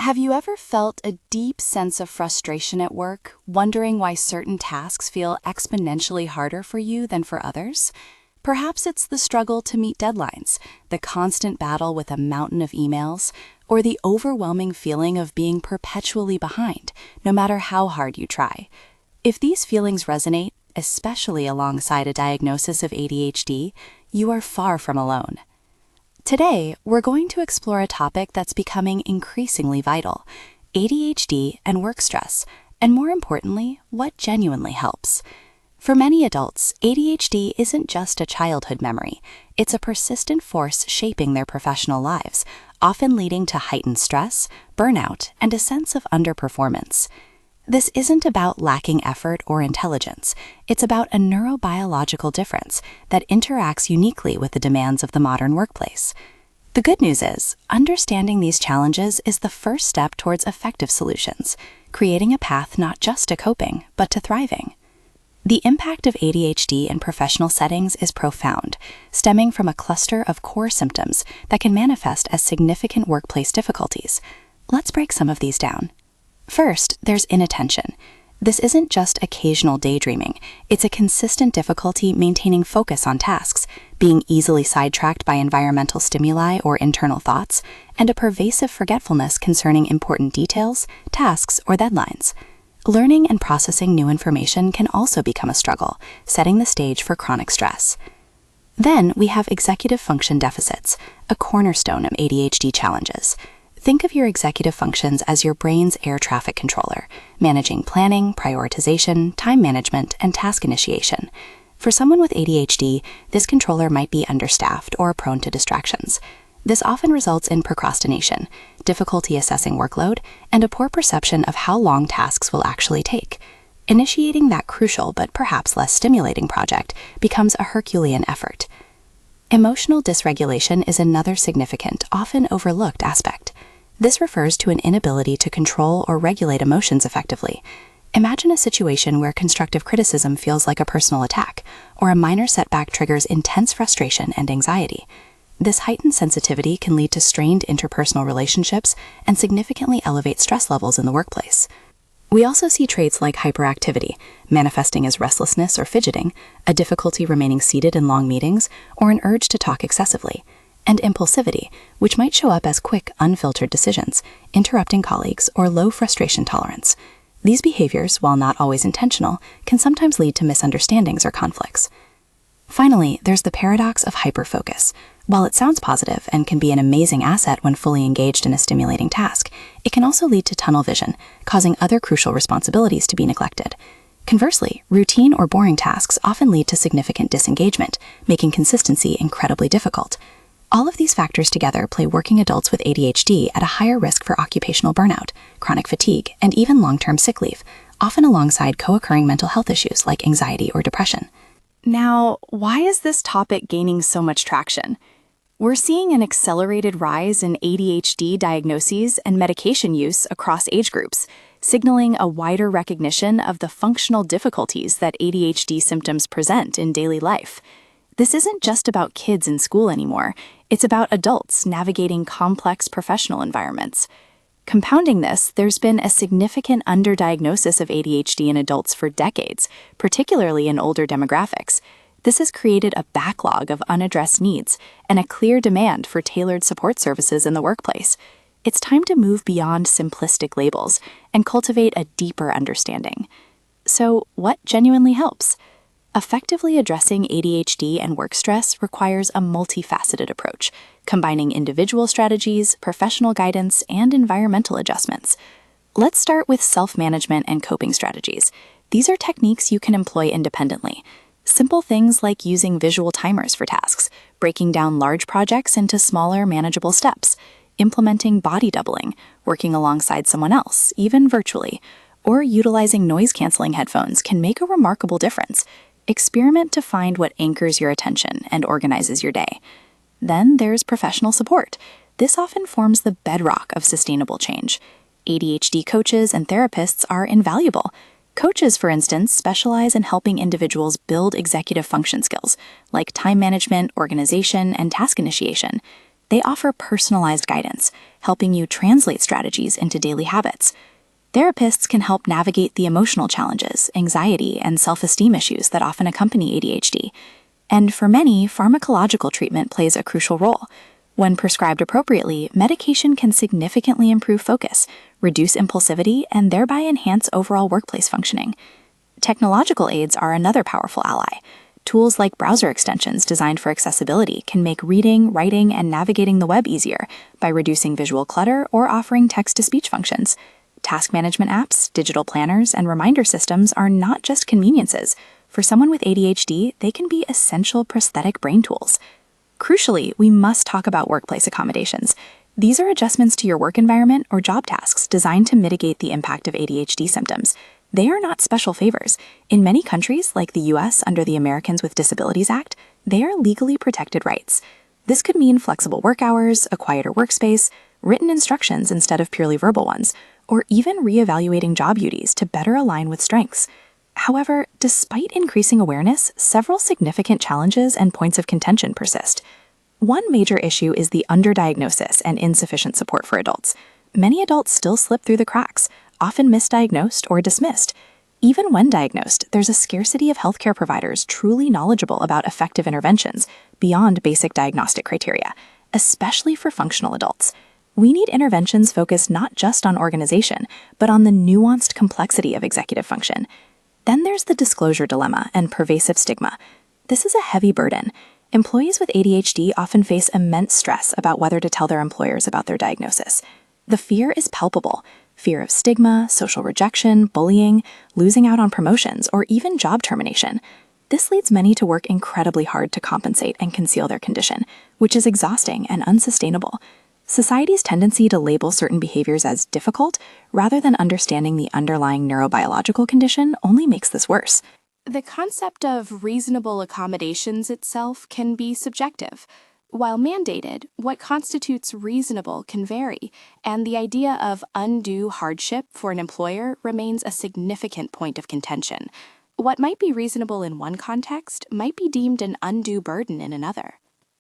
Have you ever felt a deep sense of frustration at work, wondering why certain tasks feel exponentially harder for you than for others? Perhaps it's the struggle to meet deadlines, the constant battle with a mountain of emails, or the overwhelming feeling of being perpetually behind, no matter how hard you try. If these feelings resonate, especially alongside a diagnosis of ADHD, you are far from alone. Today, we're going to explore a topic that's becoming increasingly vital: ADHD and work stress, and more importantly, what genuinely helps. For many adults, ADHD isn't just a childhood memory. It's a persistent force shaping their professional lives, often leading to heightened stress, burnout, and a sense of underperformance. This isn't about lacking effort or intelligence. It's about a neurobiological difference that interacts uniquely with the demands of the modern workplace. The good news is, understanding these challenges is the first step towards effective solutions, creating a path not just to coping, but to thriving. The impact of ADHD in professional settings is profound, stemming from a cluster of core symptoms that can manifest as significant workplace difficulties. Let's break some of these down. First, there's inattention. This isn't just occasional daydreaming. It's a consistent difficulty maintaining focus on tasks, being easily sidetracked by environmental stimuli or internal thoughts, and a pervasive forgetfulness concerning important details, tasks, or deadlines. Learning and processing new information can also become a struggle, setting the stage for chronic stress. Then we have executive function deficits, a cornerstone of ADHD challenges. Think of your executive functions as your brain's air traffic controller, managing planning, prioritization, time management, and task initiation. For someone with ADHD, this controller might be understaffed or prone to distractions. This often results in procrastination, difficulty assessing workload, and a poor perception of how long tasks will actually take. Initiating that crucial but perhaps less stimulating project becomes a Herculean effort. Emotional dysregulation is another significant, often overlooked aspect. This refers to an inability to control or regulate emotions effectively. Imagine a situation where constructive criticism feels like a personal attack, or a minor setback triggers intense frustration and anxiety. This heightened sensitivity can lead to strained interpersonal relationships and significantly elevate stress levels in the workplace. We also see traits like hyperactivity, manifesting as restlessness or fidgeting, a difficulty remaining seated in long meetings, or an urge to talk excessively, and impulsivity, which might show up as quick, unfiltered decisions, interrupting colleagues, or low frustration tolerance. These behaviors, while not always intentional, can sometimes lead to misunderstandings or conflicts. Finally, there's the paradox of hyperfocus. While it sounds positive and can be an amazing asset when fully engaged in a stimulating task, it can also lead to tunnel vision, causing other crucial responsibilities to be neglected. Conversely, routine or boring tasks often lead to significant disengagement, making consistency incredibly difficult. All of these factors together play working adults with ADHD at a higher risk for occupational burnout, chronic fatigue, and even long-term sick leave, often alongside co-occurring mental health issues like anxiety or depression. Now, why is this topic gaining so much traction? We're seeing an accelerated rise in ADHD diagnoses and medication use across age groups, signaling a wider recognition of the functional difficulties that ADHD symptoms present in daily life. This isn't just about kids in school anymore. It's about adults navigating complex professional environments. Compounding this, there's been a significant underdiagnosis of ADHD in adults for decades, particularly in older demographics. This has created a backlog of unaddressed needs and a clear demand for tailored support services in the workplace. It's time to move beyond simplistic labels and cultivate a deeper understanding. So, what genuinely helps? Effectively addressing ADHD and work stress requires a multifaceted approach, combining individual strategies, professional guidance, and environmental adjustments. Let's start with self-management and coping strategies. These are techniques you can employ independently. Simple things like using visual timers for tasks, breaking down large projects into smaller, manageable steps, implementing body doubling, working alongside someone else, even virtually, or utilizing noise-canceling headphones can make a remarkable difference. Experiment to find what anchors your attention and organizes your day. Then there's professional support. This often forms the bedrock of sustainable change. ADHD coaches and therapists are invaluable. Coaches, for instance, specialize in helping individuals build executive function skills, like time management, organization, and task initiation. They offer personalized guidance, helping you translate strategies into daily habits. Therapists can help navigate the emotional challenges, anxiety, and self-esteem issues that often accompany ADHD. And for many, pharmacological treatment plays a crucial role. When prescribed appropriately, medication can significantly improve focus, reduce impulsivity, and thereby enhance overall workplace functioning. Technological aids are another powerful ally. Tools like browser extensions designed for accessibility can make reading, writing, and navigating the web easier by reducing visual clutter or offering text-to-speech functions. Task management apps, digital planners, and reminder systems are not just conveniences. For someone with ADHD, they can be essential prosthetic brain tools. Crucially, we must talk about workplace accommodations. These are adjustments to your work environment or job tasks designed to mitigate the impact of ADHD symptoms. They are not special favors. In many countries, like the US under the Americans with Disabilities Act, they are legally protected rights. This could mean flexible work hours, a quieter workspace, written instructions instead of purely verbal ones, or even reevaluating job duties to better align with strengths. However, despite increasing awareness, several significant challenges and points of contention persist. One major issue is the underdiagnosis and insufficient support for adults. Many adults still slip through the cracks, often misdiagnosed or dismissed. Even when diagnosed, there's a scarcity of healthcare providers truly knowledgeable about effective interventions beyond basic diagnostic criteria, especially for functional adults. We need interventions focused not just on organization, but on the nuanced complexity of executive function. Then there's the disclosure dilemma and pervasive stigma. This is a heavy burden. Employees with ADHD often face immense stress about whether to tell their employers about their diagnosis. The fear is palpable. Fear of stigma, social rejection, bullying, losing out on promotions, or even job termination. This leads many to work incredibly hard to compensate and conceal their condition, which is exhausting and unsustainable. Society's tendency to label certain behaviors as difficult, rather than understanding the underlying neurobiological condition, only makes this worse. The concept of reasonable accommodations itself can be subjective. While mandated, what constitutes reasonable can vary, and the idea of undue hardship for an employer remains a significant point of contention. What might be reasonable in one context might be deemed an undue burden in another.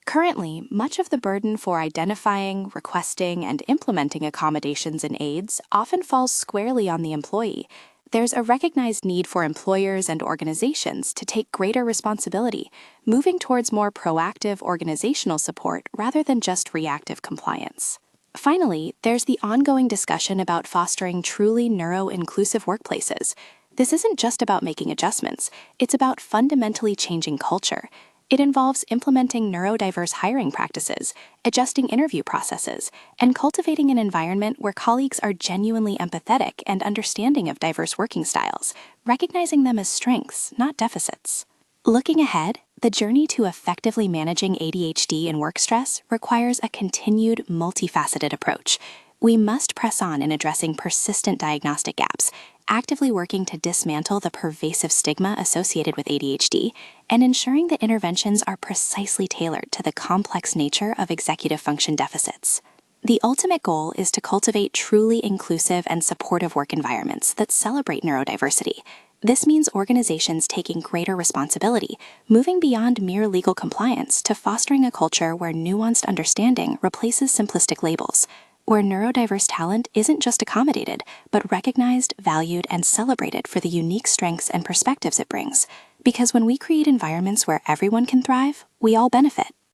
Currently, much of the burden for identifying, requesting, and implementing accommodations and aids often falls squarely on the employee. There's a recognized need for employers and organizations to take greater responsibility, moving towards more proactive organizational support rather than just reactive compliance. Finally, there's the ongoing discussion about fostering truly neuro-inclusive workplaces. This isn't just about making adjustments, it's about fundamentally changing culture. It involves implementing neurodiverse hiring practices, adjusting interview processes, and cultivating an environment where colleagues are genuinely empathetic and understanding of diverse working styles, recognizing them as strengths, not deficits. Looking ahead, the journey to effectively managing ADHD and work stress requires a continued, multifaceted approach. We must press on in addressing persistent diagnostic gaps, actively working to dismantle the pervasive stigma associated with ADHD, and ensuring that interventions are precisely tailored to the complex nature of executive function deficits. The ultimate goal is to cultivate truly inclusive and supportive work environments that celebrate neurodiversity. This means organizations taking greater responsibility, moving beyond mere legal compliance to fostering a culture where nuanced understanding replaces simplistic labels, where neurodiverse talent isn't just accommodated, but recognized, valued, and celebrated for the unique strengths and perspectives it brings. Because when we create environments where everyone can thrive, we all benefit.